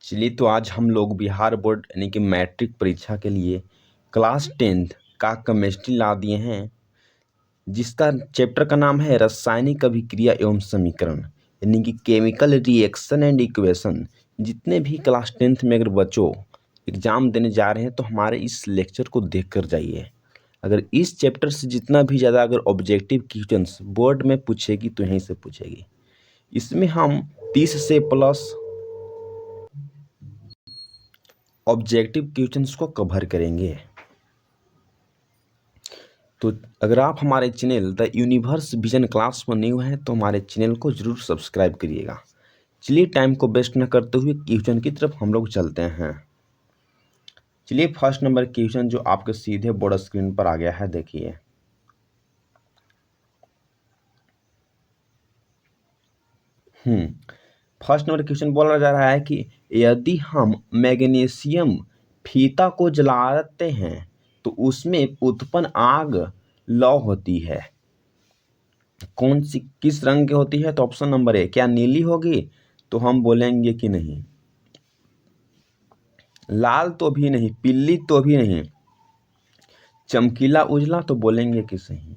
चलिए तो आज हम लोग बिहार बोर्ड यानी कि मैट्रिक परीक्षा के लिए क्लास 10th का केमिस्ट्री ला दिए हैं, जिसका चैप्टर का नाम है रासायनिक अभिक्रिया एवं समीकरण यानी कि केमिकल रिएक्शन एंड इक्वेशन। जितने भी क्लास 10th में अगर बच्चों एग्ज़ाम देने जा रहे हैं तो हमारे इस लेक्चर को देख कर जाइए। अगर इस चैप्टर से जितना भी ज़्यादा अगर ऑब्जेक्टिव क्वेश्चंस बोर्ड में पूछेगी तो यहीं से पूछेगी। इसमें हम 30 से प्लस ऑब्जेक्टिव क्वेश्चंस को कवर करेंगे। तो अगर आप हमारे channel the universe vision class पर न्यू हैं तो हमारे चैनल को ज़रूर सब्सक्राइब करिएगा। चलिए टाइम को वेस्ट न करते हुए क्वेश्चन की तरफ हम लोग चलते हैं। चलिए फर्स्ट नंबर क्वेश्चन जो आपके सीधे बोर्ड स्क्रीन पर आ गया है, देखिए। फर्स्ट नंबर क्वेश्चन बोला जा रहा है कि यदि हम मैग्नीशियम फीता को जलाते हैं तो उसमें उत्पन्न आग लौ होती है, कौन सी किस रंग की होती है? तो ऑप्शन नंबर ए, क्या नीली होगी? तो हम बोलेंगे कि नहीं। लाल तो भी नहीं, पीली तो भी नहीं, चमकीला उजला तो बोलेंगे कि सही।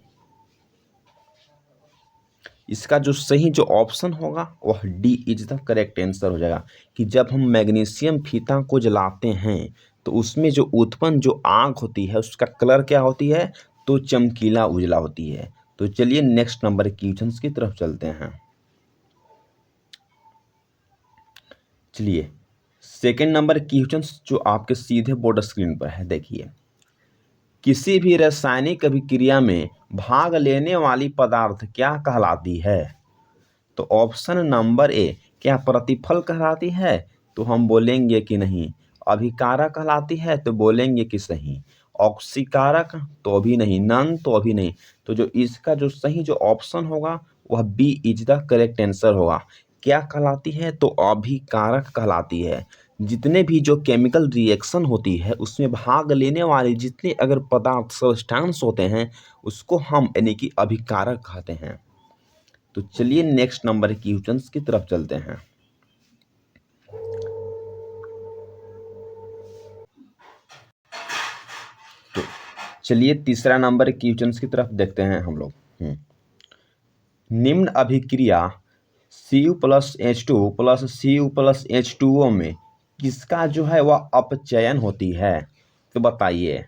इसका जो सही जो ऑप्शन होगा वह D is the correct answer हो जाएगा कि जब हम मैग्नीशियम फीता को जलाते हैं तो उसमें जो उत्पन्न जो आग होती है उसका कलर क्या होती है? तो चमकीला उजला होती है। तो चलिए नेक्स्ट नंबर क्वेश्चन की तरफ चलते हैं। चलिए सेकेंड नंबर क्वेश्चन जो आपके सीधे बोर्ड स्क्रीन पर है, देखिए। किसी भी रासायनिक अभिक्रिया में भाग लेने वाली पदार्थ क्या कहलाती है? तो ऑप्शन नंबर ए, क्या प्रतिफल कहलाती है? तो हम बोलेंगे कि नहीं। अभिकारक कहलाती है? तो बोलेंगे कि सही। ऑक्सीकारक तो भी नहीं, नन तो भी नहीं। तो जो इसका जो सही जो ऑप्शन होगा वह B is the correct answer होगा। क्या कहलाती है? तो अभिकारक कहलाती है। जितने भी जो केमिकल रिएक्शन होती है उसमें भाग लेने वाले जितने अगर पदार्थ सब्सटेंस होते हैं उसको हम यानी कि अभिकारक कहते हैं। तो चलिए नेक्स्ट नंबर क्वेश्चन की तरफ चलते हैं। तो चलिए तीसरा नंबर क्वेश्चन की तरफ देखते हैं हम लोग। निम्न अभिक्रिया Cu plus H2 plus Cu plus H2O में किसका जो है वह अपचयन होती है? तो बताइए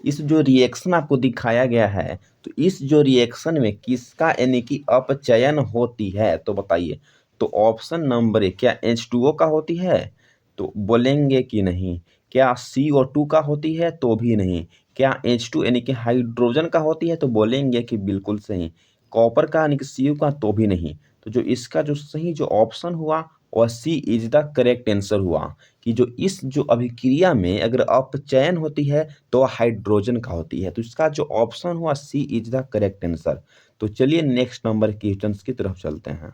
इस जो रिएक्शन आपको दिखाया गया है तो इस जो रिएक्शन में किसका यानी कि अपचयन होती है? तो बताइए। तो ऑप्शन नंबर ए, क्या H2O का होती है? तो बोलेंगे कि नहीं। क्या CO2 का होती है? तो भी नहीं। क्या H2 यानी कि हाइड्रोजन का होती है? तो बोलेंगे कि बिल्कुल सही। कॉपर का यानी कि Cu का? तो भी नहीं। तो जो इसका जो सही जो ऑप्शन हुआ वह सी इज द करेक्ट आंसर हुआ कि जो इस जो अभिक्रिया में अगर अपचयन होती है तो हाइड्रोजन का होती है। तो इसका जो ऑप्शन हुआ सी इज द करेक्ट आंसर। तो चलिए नेक्स्ट नंबर क्वेश्चन की तरफ चलते हैं।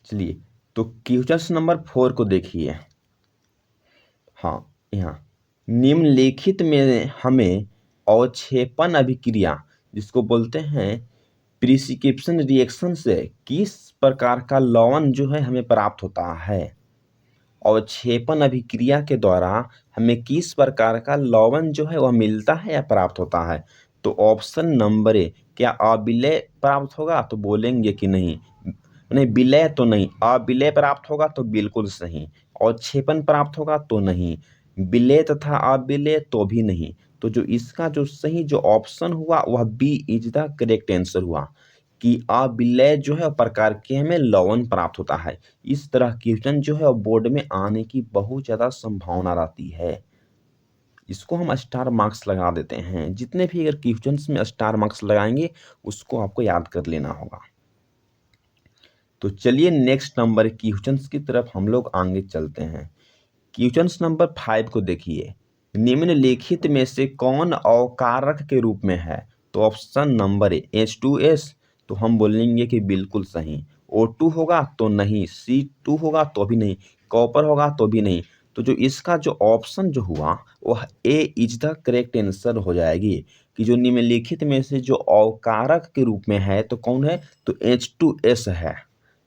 चलिए तो क्वेश्चन नंबर 4 को देखिए। हाँ, यहाँ निम्नलिखित में हमें अवक्षेपण अभिक्रिया जिसको बोलते हैं प्रिसिपिटेशन रिएक्शन से किस प्रकार का लवण जो है हमें प्राप्त होता है? अवक्षेपण अभिक्रिया के द्वारा हमें किस प्रकार का लवण जो है वह मिलता है या प्राप्त होता है? तो ऑप्शन नंबर ए, क्या अविलेय प्राप्त होगा? तो बोलेंगे कि नहीं। नहीं विलय तो नहीं, अविलेय प्राप्त होगा तो बिल्कुल सही। अवक्षेपण प्राप्त होगा तो नहीं। विलय तथा अविलय तो भी नहीं। तो जो इसका जो सही जो ऑप्शन हुआ वह B is the correct answer हुआ कि अविलय जो है प्रकार के हमें लवण प्राप्त होता है। इस तरह क्वेश्चन जो है बोर्ड में आने की बहुत ज़्यादा संभावना रहती है। इसको हम स्टार मार्क्स लगा देते हैं। जितने भी अगर क्वेश्चंस में स्टार मार्क्स लगाएंगे उसको आपको याद कर लेना होगा। तो चलिए नेक्स्ट नंबर क्वेश्चंस की तरफ हम लोग आगे चलते हैं। क्वेश्चन नंबर 5 को देखिए। निम्नलिखित में से कौन अवकारक के रूप में है? तो ऑप्शन नंबर ए H2S, तो हम बोलेंगे कि बिल्कुल सही। O2 होगा तो नहीं, C2 होगा तो भी नहीं, कॉपर होगा तो भी नहीं। तो जो इसका जो ऑप्शन जो हुआ वह ए इज द करेक्ट आंसर हो जाएगी कि जो निम्नलिखित में से जो अवकारक के रूप में है तो कौन है? तो H2S है।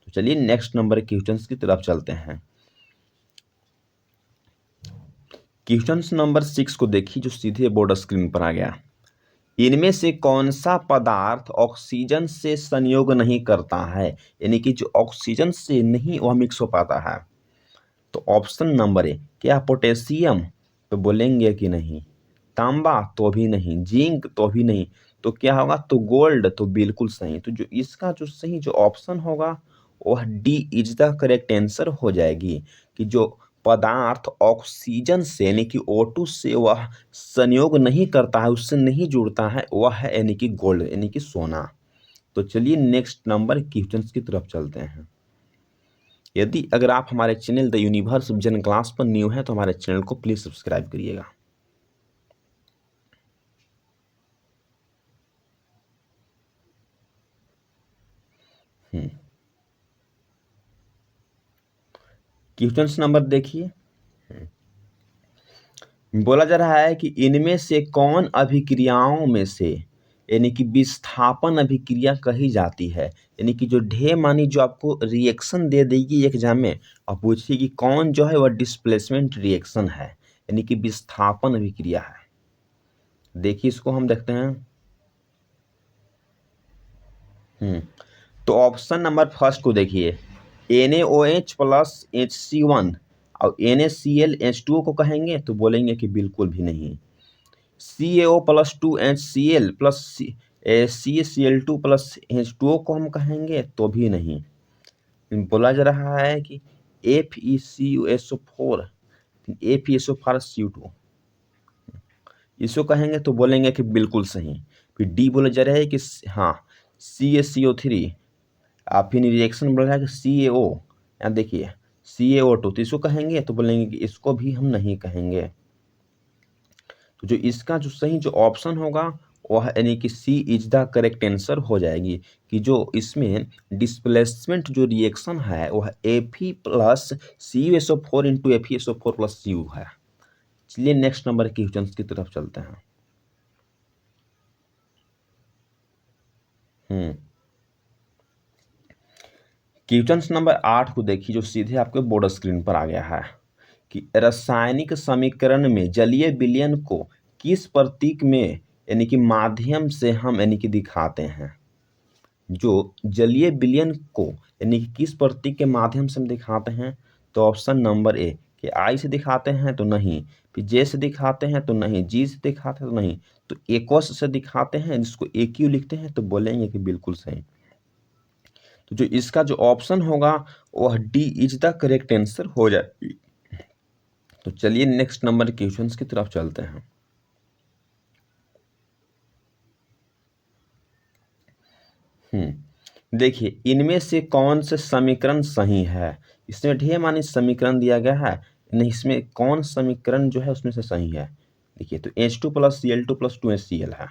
तो तो चलिए नेक्स्ट नंबर के क्वेश्चंस की तरफ चलते हैं। क्वेश्चन नंबर 6 को देखिए, जो सीधे बोर्ड स्क्रीन पर आ गया। इनमें से कौन सा पदार्थ ऑक्सीजन से संयोग नहीं करता है, यानी कि जो ऑक्सीजन से नहीं वह मिक्स हो पाता है। तो ऑप्शन नंबर ए, क्या पोटेशियम, तो बोलेंगे कि नहीं। तांबा, तो भी नहीं। जिंक, तो भी नहीं। तो क्या होगा, तो गोल्ड, तो बिल्कुल सही। तो जो इसका जो सही जो ऑप्शन होगा वह D is the correct answer हो जाएगी, कि जो पदार्थ ऑक्सीजन से यानी कि O2 से वह संयोग नहीं करता है, उससे नहीं जुड़ता है, वह है यानी कि गोल्ड, यानी कि सोना। तो चलिए नेक्स्ट नंबर क्वेश्चन की तरफ चलते हैं। यदि अगर आप हमारे channel the universe vision class पर न्यू हैं तो हमारे चैनल को प्लीज सब्सक्राइब करिएगा। क्वेश्चन नंबर देखिए। बोला जा रहा है कि इनमें से कौन अभिक्रियाओं में से यानी कि विस्थापन अभिक्रिया कही जाती है, यानी कि जो ढेर मानी जो आपको रिएक्शन दे देगी एग्जाम में और पूछिए कि कौन जो है वह डिस्प्लेसमेंट रिएक्शन है, यानी कि विस्थापन अभिक्रिया है। देखिए इसको हम देखते हैं। तो ऑप्शन नंबर फर्स्ट को देखिए, NaOH प्लस HC1 और NaClH2O को कहेंगे, तो बोलेंगे कि बिल्कुल भी नहीं। CaO plus 2HCl plus CaCl2 plus H2O को हम कहेंगे, तो भी नहीं। बोला जा रहा है कि FeCuSO4 FeSO4CO2 इसको कहेंगे, तो बोलेंगे कि बिल्कुल सही। फिर डी बोला जा रहा है कि हाँ CaCO3, फिर रिएक्शन बोल रहा है कि CaO, यहाँ देखिए CaO2, तो इसको कहेंगे, तो बोलेंगे कि इसको भी हम नहीं कहेंगे। तो जो इसका जो सही जो ऑप्शन होगा वह यानी कि सी इज द करेक्ट आंसर हो जाएगी, कि जो इसमें डिस्प्लेसमेंट जो रिएक्शन है वह Fe plus CuSO4 into FeSO4 plus Cu है। चलिए नेक्स्ट नंबर के क्वेश्चन की तरफ चलते हैं। क्वेश्चन नंबर 8 को देखिए, जो सीधे आपके बोर्ड स्क्रीन पर आ गया है, कि रासायनिक समीकरण में जलीय विलयन को किस प्रतीक में यानी कि माध्यम से हम यानी कि दिखाते हैं। जो जलीय विलयन को यानी कि किस प्रतीक के माध्यम से हम दिखाते हैं, तो ऑप्शन नंबर ए, कि आई से दिखाते हैं तो नहीं, फिर जे से दिखाते हैं तो नहीं, जी से दिखाते हैं तो नहीं, तो एक्वस से दिखाते हैं जिसको AQ लिखते हैं, तो बोलेंगे कि बिल्कुल सही। तो जो इसका जो ऑप्शन होगा वह D is the correct answer हो जाएगी। तो चलिए नेक्स्ट नंबर क्वेश्चन की तरफ चलते हैं। देखिए इनमें से कौन से समीकरण सही है। इसमें ढेर मानी समीकरण दिया गया है, नहीं इसमें कौन समीकरण जो है उसमें से सही है। देखिए तो H2 plus Cl2 plus 2HCl है।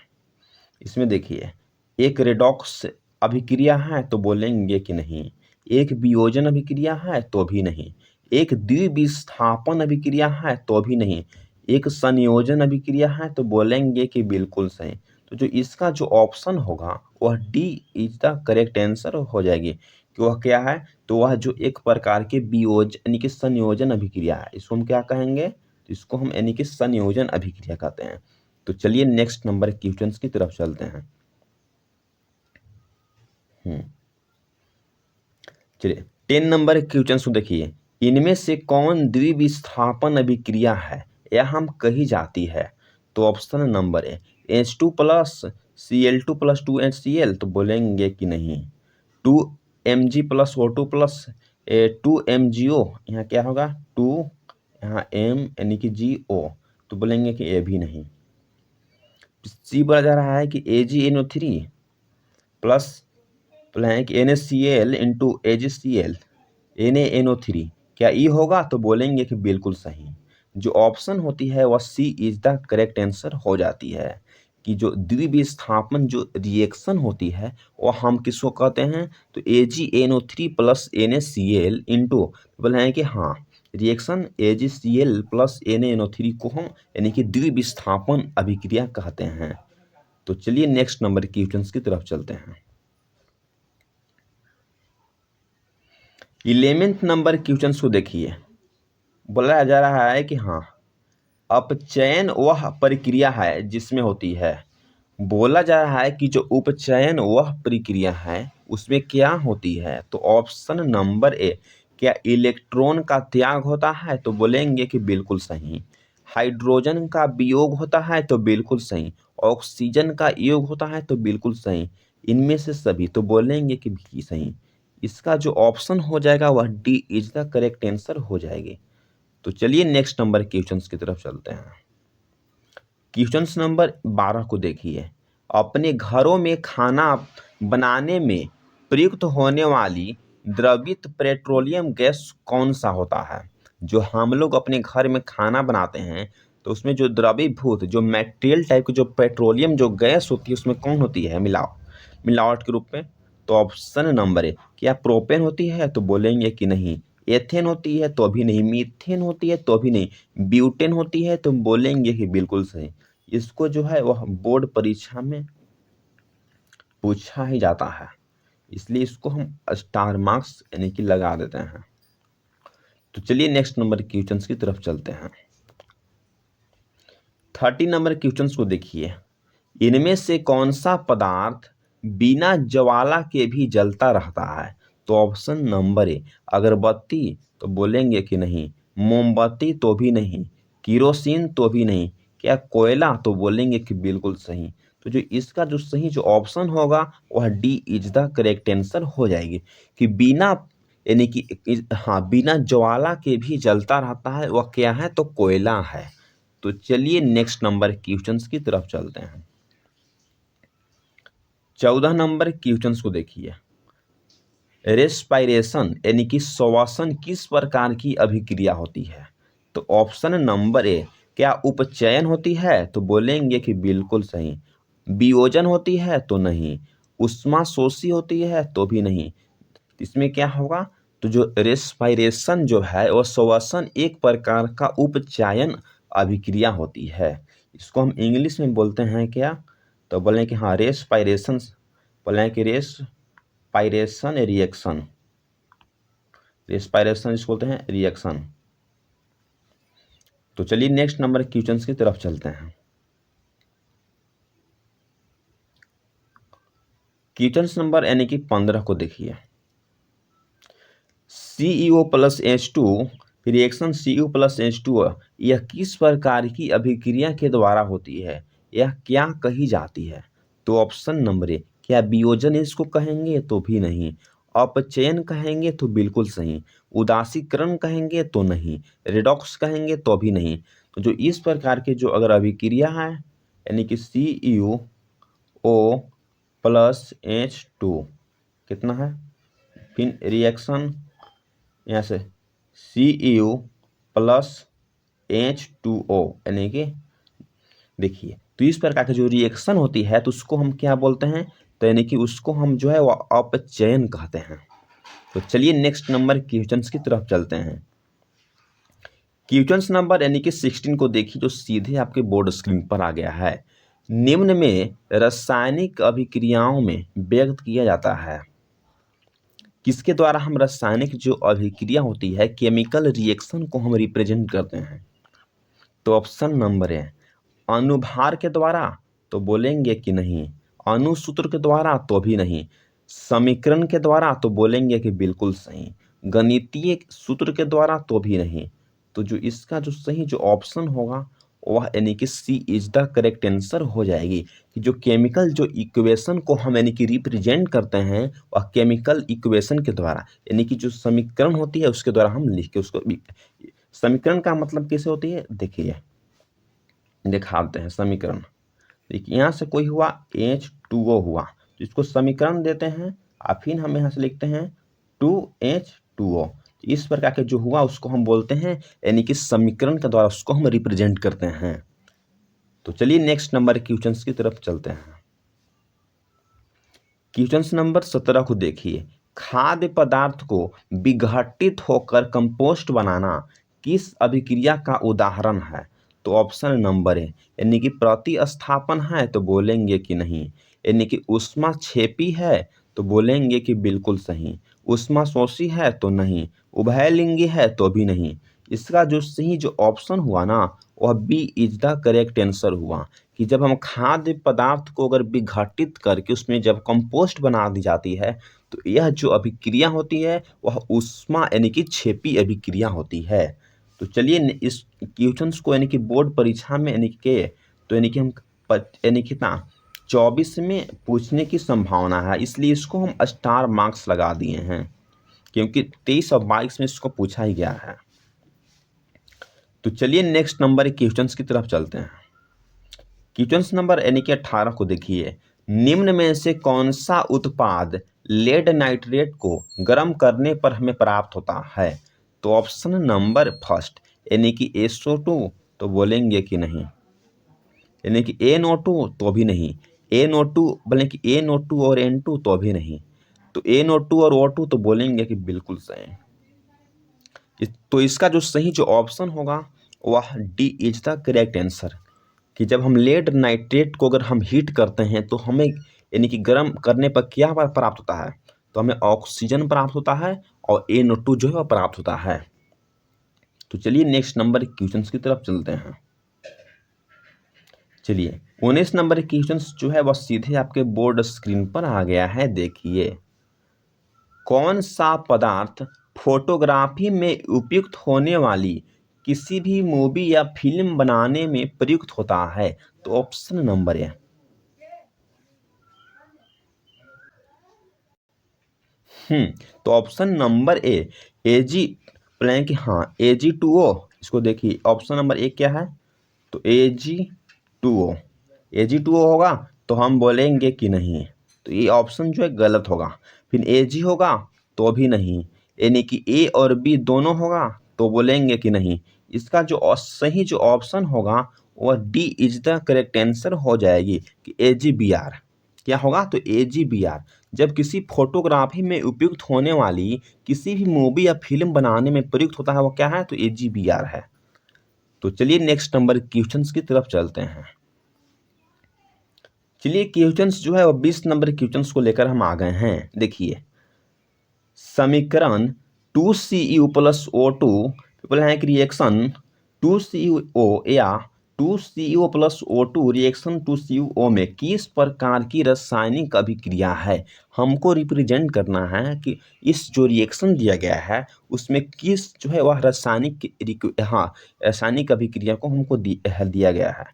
इसमें देखिए एक रेडॉक्स अभिक्रिया है, तो बोलेंगे कि नहीं। एक वियोजन अभिक्रिया है, तो भी नहीं। एक द्विविस्थापन अभिक्रिया है, तो भी नहीं। एक संयोजन अभिक्रिया है, तो बोलेंगे कि बिल्कुल सही। तो जो इसका जो ऑप्शन होगा वह D is the correct answer हो जाएगी, कि वह क्या है, तो वह जो एक प्रकार के वियोजन यानी कि संयोजन अभिक्रिया है, इसको हम क्या कहेंगे, तो इसको हम यानी कि संयोजन अभिक्रिया कहते हैं। तो चलिए नेक्स्ट नंबर क्वेश्चंस की तरफ चलते हैं। चलिए 10 नंबर क्वेश्चन को देखिए, इनमें से कौन द्विविस्थापन अभिक्रिया है या हम कही जाती है। तो option number A, H2 plus Cl2 plus 2HCl, तो बोलेंगे कि नहीं। 2Mg plus O2 plus 2MgO, यहाँ क्या होगा 2 यहाँ M यानी कि GO, तो बोलेंगे कि ये भी नहीं। सी बोला जा रहा है कि AgNO3 plus blank NaCl into AgCl NaNO3, क्या ई होगा, तो बोलेंगे कि बिल्कुल सही। जो ऑप्शन होती है वह सी इज द करेक्ट आंसर हो जाती है, कि जो द्विविस्थापन जो रिएक्शन होती है वह हम किसको कहते हैं, तो AgNO3 प्लस NaCl इंटू बोले हैं कि हाँ रिएक्शन AgCl प्लस NaNO3 को हम यानी कि द्विविस्थापन अभिक्रिया कहते हैं। तो चलिए नेक्स्ट नंबर क्वेश्चन की तरफ चलते हैं। 11वें नंबर क्वेश्चन को देखिए। बोला जा रहा है कि हाँ, अपचयन वह प्रक्रिया है जिसमें होती है। बोला जा रहा है कि जो उपचयन वह प्रक्रिया है उसमें क्या होती है। तो ऑप्शन नंबर ए, क्या इलेक्ट्रॉन का त्याग होता है? तो बोलेंगे कि बिल्कुल सही। हाइड्रोजन का वियोग होता है? तो बिल्कुल सही। ऑक्सीजन का योग होता है? तो बिल्कुल सही। इनमें से सभी, तो बोलेंगे कि भी सही। इसका जो ऑप्शन हो जाएगा वह D is the correct answer हो जाएगी। तो चलिए नेक्स्ट नंबर क्वेश्चन की तरफ चलते हैं। क्वेश्चन नंबर 12 को देखिए। अपने घरों में खाना बनाने में प्रयुक्त होने वाली द्रवित पेट्रोलियम गैस कौन सा होता है? जो हम लोग अपने घर में खाना बनाते हैं तो उसमें जो द्रवीभूत जो मटेरियल टाइप की जो पेट्रोलियम जो गैस होती है उसमें कौन होती है मिलावट के रूप में? तो ऑप्शन नंबर ए, क्या प्रोपेन होती है? तो बोलेंगे कि नहीं। एथेन होती है? तो भी नहीं। मीथेन होती है? तो भी नहीं। ब्यूटेन होती है? तो बोलेंगे कि बिल्कुल सही। इसको जो है वह बोर्ड परीक्षा में पूछा ही जाता है, इसलिए इसको हम स्टार मार्क्स यानी कि लगा देते हैं। तो चलिए नेक्स्ट नंबर क्वेश्चन की तरफ चलते हैं। 30 नंबर क्वेश्चन को देखिए। इनमें से कौन सा पदार्थ बिना ज्वाला के भी जलता रहता है? तो ऑप्शन नंबर ए, अगरबत्ती? तो बोलेंगे कि नहीं। मोमबत्ती? तो भी नहीं। किरोसिन? तो भी नहीं। क्या कोयला? तो बोलेंगे कि बिल्कुल सही। तो जो इसका जो सही जो ऑप्शन होगा वह D is the correct answer हो जाएगी कि बिना यानी कि हाँ, बिना ज्वाला के भी जलता रहता है, वह क्या है? तो कोयला है। तो चलिए नेक्स्ट नंबर क्वेश्चंस की तरफ चलते हैं। 14 नंबर क्वेश्चन को देखिए। रेस्पायरेशन यानी कि श्वसन किस प्रकार की अभिक्रिया होती है? तो ऑप्शन नंबर ए, क्या उपचयन होती है? तो बोलेंगे कि बिल्कुल सही। वियोजन होती है? तो नहीं। ऊष्माशोषी होती है? तो भी नहीं। इसमें क्या होगा? तो जो रेस्पायरेशन जो है वह श्वसन एक प्रकार का उपचयन अभिक्रिया होती है। इसको हम इंग्लिश में बोलते हैं क्या? तो बोलें कि हाँ, रेस्पायरेशन। बोलें कि रेस्पायरेशन रिएक्शन। रेस्पायरेशन इसको बोलते हैं रिएक्शन। तो चलिए नेक्स्ट नंबर क्वेश्चन की तरफ चलते हैं। क्वेश्चन नंबर यानी कि 15 को देखिए। CeO plus H2 reaction CeO plus H2 यह किस प्रकार की अभिक्रिया के द्वारा होती है? यह क्या कही जाती है? तो ऑप्शन नंबर ए, क्या वियोजन इसको कहेंगे? तो भी नहीं। अपचयन कहेंगे? तो बिल्कुल सही। उदासीकरण कहेंगे? तो नहीं। रेडॉक्स कहेंगे? तो भी नहीं। तो जो इस प्रकार के जो अगर अभिक्रिया है यानी कि CeO प्लस H2 कितना है, फिर रिएक्शन यहाँ से CeO प्लस H2O यानी कि देखिए, तो इस प्रकार की जो रिएक्शन होती है तो उसको हम क्या बोलते हैं? तो यानी कि उसको हम जो है वह अपचयन कहते हैं। तो चलिए नेक्स्ट नंबर क्वेश्चन की तरफ चलते हैं। क्वेश्चन नंबर यानी कि 16 को देखिए, जो सीधे आपके बोर्ड स्क्रीन पर आ गया है। निम्न में रासायनिक अभिक्रियाओं में व्यक्त किया जाता है किसके द्वारा हम रासायनिक जो अभिक्रिया होती है केमिकल रिएक्शन को हम रिप्रेजेंट करते हैं? तो ऑप्शन नंबर है अनुभार के द्वारा? तो बोलेंगे कि नहीं। अणुसूत्र के द्वारा? तो भी नहीं। समीकरण के द्वारा? तो बोलेंगे कि बिल्कुल सही। गणितीय सूत्र के द्वारा? तो भी नहीं। तो जो इसका जो सही जो ऑप्शन होगा वह यानी कि सी इज द करेक्ट आंसर हो जाएगी कि जो केमिकल जो इक्वेशन को हम यानी कि रिप्रेजेंट करते हैं वह केमिकल इक्वेशन के द्वारा यानी कि जो समीकरण होती है उसके द्वारा हम लिख के उसको समीकरण का मतलब कैसे होती है देखिए, दिखाते हैं समीकरण। देखिए यहाँ से कोई हुआ H2O हुआ तो इसको समीकरण देते हैं और फिर हम यहाँ से लिखते हैं 2H2O। इस प्रकार के जो हुआ उसको हम बोलते हैं यानी कि समीकरण के द्वारा उसको हम रिप्रेजेंट करते हैं। तो चलिए नेक्स्ट नंबर क्वेश्चन की तरफ चलते हैं। क्वेश्चन नंबर 17 को देखिए। खाद्य पदार्थ को विघटित होकर कंपोस्ट बनाना किस अभिक्रिया का उदाहरण है? तो ऑप्शन नंबर है यानी कि प्रतिस्थापन है? तो बोलेंगे कि नहीं। यानी कि ऊष्माक्षेपी है? तो बोलेंगे कि बिल्कुल सही। ऊष्माशोषी है तो नहीं, उभयलिंगी है तो भी नहीं। इसका जो सही जो ऑप्शन हुआ ना वह B is the correct answer हुआ कि जब हम खाद्य पदार्थ को अगर विघटित करके उसमें जब कंपोस्ट बना दी जाती है तो यह जो अभिक्रिया होती है वह ऊष्मा यानी कि क्षेपी अभिक्रिया होती है। तो चलिए इस क्वेश्चंस को यानी कि बोर्ड परीक्षा में यानी कि तो यानी कि हम यानी कितना 24 में पूछने की संभावना है, इसलिए इसको हम स्टार मार्क्स लगा दिए हैं क्योंकि 23 और 22 में इसको पूछा ही गया है। तो चलिए नेक्स्ट नंबर क्वेश्चंस की तरफ चलते हैं। क्वेश्चंस नंबर यानी कि 18 को देखिए, निम्न में से कौन सा उत्पाद लेड नाइट्रेट को गर्म करने पर हमें प्राप्त होता है? तो ऑप्शन नंबर फर्स्ट यानी कि SO2 तो बोलेंगे कि नहीं, यानी कि NO2 तो भी नहीं, NO2 बोले कि NO2 और N2 तो भी नहीं, तो NO2 और O2 तो बोलेंगे कि बिल्कुल सही। तो इसका जो सही जो ऑप्शन होगा वह D is the correct answer कि जब हम लेड नाइट्रेट को अगर हम हीट करते हैं तो हमें यानी कि गर्म करने पर क्या प्राप्त होता है? तो हमें ऑक्सीजन प्राप्त होता है और NO2 जो है वह प्राप्त होता है। तो चलिए नेक्स्ट नंबर क्वेश्चन की तरफ चलते हैं। चलिए 19 नंबर क्वेश्चन जो है वह सीधे आपके बोर्ड स्क्रीन पर आ गया है। देखिए, कौन सा पदार्थ फोटोग्राफी में उपयुक्त होने वाली किसी भी मूवी या फिल्म बनाने में प्रयुक्त होता है? तो ऑप्शन नंबर है तो ऑप्शन नंबर एजी ब्लैंक हाँ AG2O। इसको देखिए ऑप्शन नंबर ए क्या है? तो AG2O, AG2O होगा तो हम बोलेंगे कि नहीं, तो ये ऑप्शन जो है गलत होगा। फिर AG होगा तो भी नहीं, यानी कि ए और बी दोनों होगा तो बोलेंगे कि नहीं। इसका जो सही जो ऑप्शन होगा वह D is the correct answer हो जाएगी कि AGBR क्या होगा? तो AGBR जब किसी फोटोग्राफी में उपयुक्त होने वाली किसी भी मूवी या फिल्म बनाने में प्रयुक्त होता है वो क्या है? तो AGBR है। तो चलिए नेक्स्ट नंबर क्वेश्चंस की तरफ चलते हैं। चलिए क्वेश्चंस जो है वो 20 नंबर क्वेश्चंस को लेकर हम आ गए हैं। देखिए, समीकरण 2Cu+O2 रिएक्शन 2CO या 2CO+O2 रिएक्शन 2CO में किस प्रकार की रासायनिक अभिक्रिया है? हमको रिप्रेजेंट करना है कि इस जो रिएक्शन दिया गया है उसमें किस जो है वह रासायनिक अभिक्रिया को हमको दिया गया है।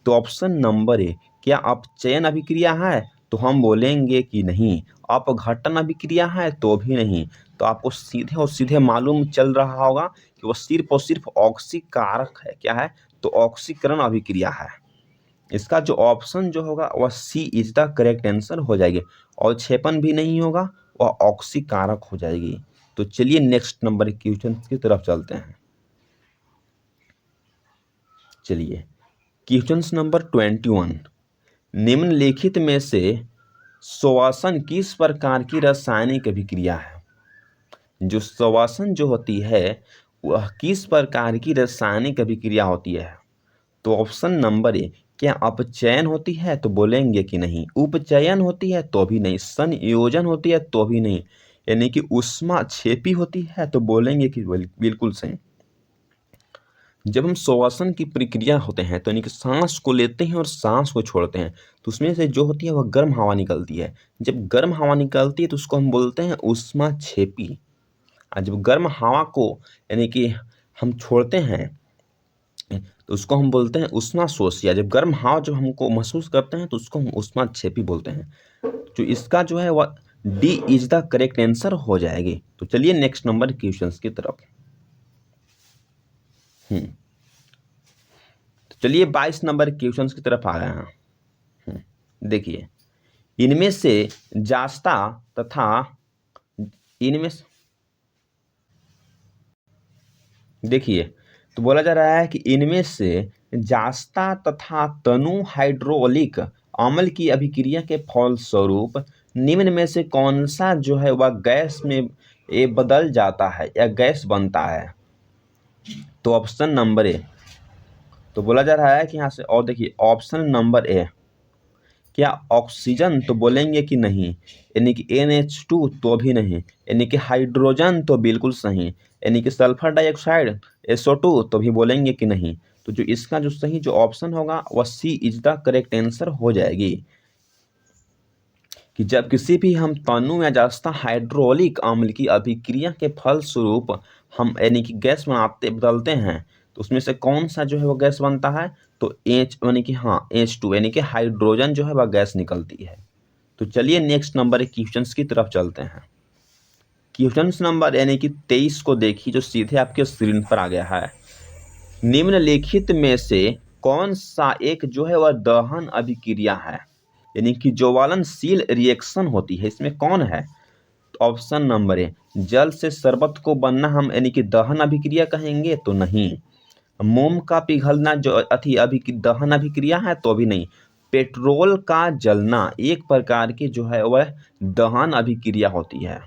तो ऑप्शन नंबर ए क्या अपचयन अभिक्रिया है? तो हम बोलेंगे कि नहीं। अपघटन अभिक्रिया है? तो भी नहीं। तो आपको सीधे और सीधे मालूम चल रहा होगा कि वह सिर्फ और सिर्फ ऑक्सीकारक है। क्या है? तो ऑक्सीकरण अभिक्रिया है। इसका जो ऑप्शन जो होगा वह सी इज द करेक्ट आंसर हो जाएगी। अवक्षेपण भी नहीं होगा, वह ऑक्सीकारक हो जाएगी। तो चलिए नेक्स्ट नंबर क्वेश्चन की तरफ चलते हैं। चलिए क्वेश्चन नंबर 21, निम्नलिखित में से श्वसन किस प्रकार की रासायनिक अभिक्रिया है? जो श्वसन जो होती है वह किस प्रकार की रासायनिक अभिक्रिया होती है? तो ऑप्शन नंबर ए क्या अपचयन होती है? तो बोलेंगे कि नहीं। उपचयन होती है? तो भी नहीं। संयोजन होती है? तो भी नहीं। यानी कि ऊष्मा क्षेपी होती है? तो बोलेंगे कि बिल्कुल सही। जब हम श्वसन की प्रक्रिया होते हैं तो यानी कि सांस को लेते हैं और सांस को छोड़ते हैं तो उसमें से जो होती है वह गर्म हवा निकलती है। जब गर्म हवा निकलती है तो उसको हम बोलते हैं ऊष्मा क्षेपी। और जब गर्म हवा को यानी कि हम छोड़ते हैं तो उसको हम बोलते हैं ऊष्मा शोषी। जब गर्म हवा जब हमको महसूस करते हैं तो उसको हम ऊष्मा क्षेपी बोलते हैं। तो इसका जो है वह D is the correct answer हो जाएगी। तो चलिए नेक्स्ट नंबर क्वेश्चन की तरफ। तो चलिए 22 नंबर क्वेश्चन की तरफ आ गए हैं। देखिए, इनमें से जास्ता तथा इनमें देखिए तो बोला जा रहा है कि इनमें से जास्ता तथा तनु हाइड्रोलिक अम्ल की अभिक्रिया के फलस्वरूप निम्न में से कौन सा जो है वह गैस में ये बदल जाता है या गैस बनता है? तो ऑप्शन नंबर ए तो बोला जा रहा है कि यहाँ से और देखिए ऑप्शन नंबर ए क्या ऑक्सीजन, तो बोलेंगे कि नहीं। यानी कि NH2 तो भी नहीं। यानी कि हाइड्रोजन, तो बिल्कुल सही। यानी कि सल्फर डाइऑक्साइड SO2 तो भी बोलेंगे कि नहीं। तो जो इसका जो सही जो ऑप्शन होगा वह सी इज द करेक्ट आंसर हो जाएगी। कि जब किसी भी हम तनु या जस्ता हाइड्रोलिक अम्ल की अभिक्रिया के फलस्वरूप हम यानी कि गैस बदलते हैं तो उसमें से कौन सा जो है वो गैस बनता है, तो एच यानी कि हाँ H2 यानी कि हाइड्रोजन जो है वह गैस निकलती है। तो चलिए नेक्स्ट नंबर क्वेश्चंस की तरफ चलते हैं। क्वेश्चन नंबर यानी कि 23 को देखिए, जो सीधे आपके स्क्रीन पर आ गया है। निम्नलिखित में से कौन सा एक जो है वह दहन अभिक्रिया है, यानी कि जो ज्वलनशील रिएक्शन होती है, इसमें कौन है। तो ऑप्शन नंबर ए, जल से शरबत को बनना हम यानी कि दहन अभिक्रिया कहेंगे तो नहीं। मोम का पिघलना जो दहन अभिक्रिया है तो भी नहीं। पेट्रोल का जलना एक प्रकार की जो है वह दहन अभिक्रिया होती है।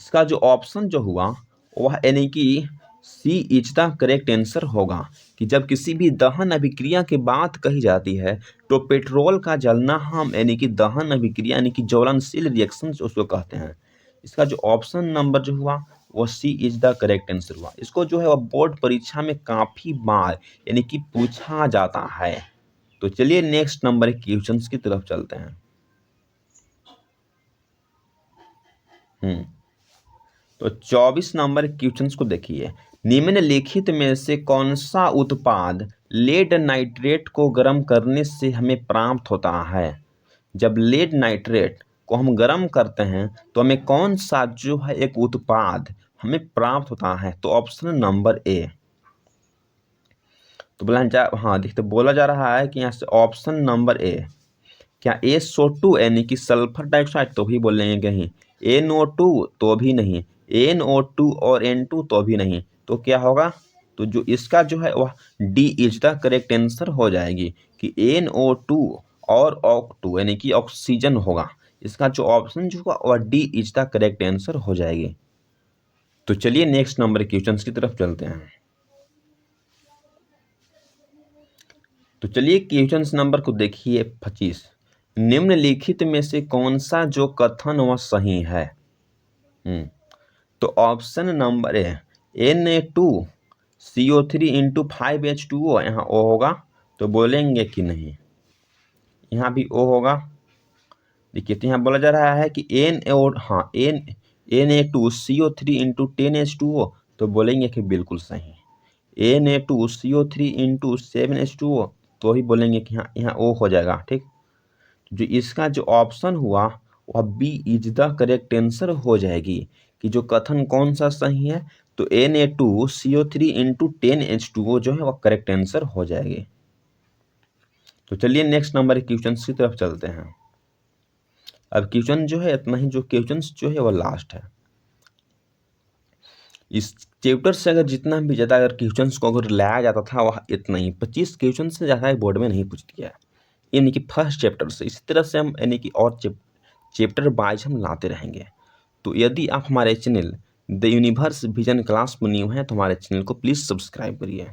इसका जो ऑप्शन जो हुआ वह यानी कि सी इज द करेक्ट आंसर होगा। कि जब किसी भी दहन अभिक्रिया की बात कही जाती है तो पेट्रोल का जलना हम यानी कि दहन अभिक्रिया यानी कि ज्वलनशील रिएक्शन उसको कहते हैं। इसका जो ऑप्शन नंबर जो हुआ वो सी इज द करेक्ट आंसर हुआ। इसको जो है वह बोर्ड परीक्षा में काफी बार यानी कि पूछा जाता है। तो चलिए नेक्स्ट नंबर क्वेश्चंस की तरफ चलते हैं। तो 24 नंबर क्वेश्चंस को देखिए। निम्नलिखित में से कौन सा उत्पाद लेड नाइट्रेट को गर्म करने से हमें प्राप्त होता है। जब लेड नाइट्रेट को हम गर्म करते हैं तो हमें कौन सा जो है एक उत्पाद हमें प्राप्त होता है। तो ऑप्शन नंबर ए, तो बोला जा रहा है कि यहाँ से ऑप्शन नंबर ए, क्या SO2 यानी कि सल्फर डाइऑक्साइड तो भी बोलेंगे कहीं, NO2 तो भी नहीं, NO2 और N2 तो भी नहीं। तो क्या होगा, तो जो इसका जो है वह D is the correct answer हो जाएगी कि NO2 और O2 यानी कि ऑक्सीजन होगा। इसका जो ऑप्शन जो होगा वह D is the correct answer हो जाएगी। तो चलिए नेक्स्ट नंबर क्वेश्चन की तरफ चलते हैं। तो चलिए क्वेश्चन नंबर को देखिए 25। निम्नलिखित में से कौन सा जो कथन वह सही है। तो option number A, Na2CO3 into 5H2O, यहाँ O होगा तो बोलेंगे कि नहीं। यहाँ भी O होगा। देखिए तो यहाँ बोला जा रहा है कि Na2CO3 इंटू 10H2O, तो बोलेंगे कि बिल्कुल सही। Na2CO3 इंटू 7H2O, तो ही बोलेंगे कि यहाँ O हो जाएगा। ठीक, जो इसका जो ऑप्शन हुआ वह B is the correct answer हो जाएगी। कि जो कथन कौन सा सही है, तो Na2CO3 इंटू 10H2O जो है वह करेक्ट आंसर हो जाएगी। तो चलिए नेक्स्ट नंबर क्वेश्चन की तरफ चलते हैं। अब क्वेश्चन जो है इतना ही, जो क्वेश्चन जो है वह लास्ट है। इस चैप्टर से अगर जितना भी ज़्यादा अगर क्वेश्चन को अगर लाया जाता था वह इतना ही, 25 क्वेश्चन से ज़्यादा बोर्ड में नहीं पूछ दिया, यानी कि फर्स्ट चैप्टर से। इसी तरह से हम यानी कि और चैप्टर वाइज हम लाते रहेंगे। तो यदि आप हमारे channel the universe vision class में न्यू हैं तो हमारे चैनल को प्लीज़ सब्सक्राइब करिए।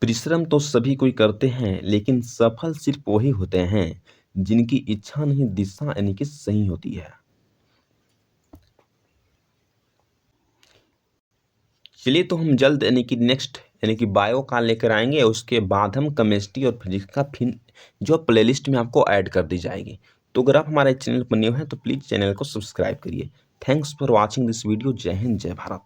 परिश्रम तो सभी कोई करते हैं लेकिन सफल सिर्फ वही होते हैं जिनकी इच्छा नहीं दिशा यानी कि सही होती है। चलिए तो हम जल्द यानी कि नेक्स्ट यानी कि बायो का लेकर आएंगे। उसके बाद हम केमिस्ट्री और फिजिक्स का फिर जो प्लेलिस्ट में आपको ऐड कर दी जाएगी। तो अगर आप हमारे चैनल पर न्यू हैं तो प्लीज़ चैनल को सब्सक्राइब करिए। Thanks for watching this video. जय हिंद, जय भारत।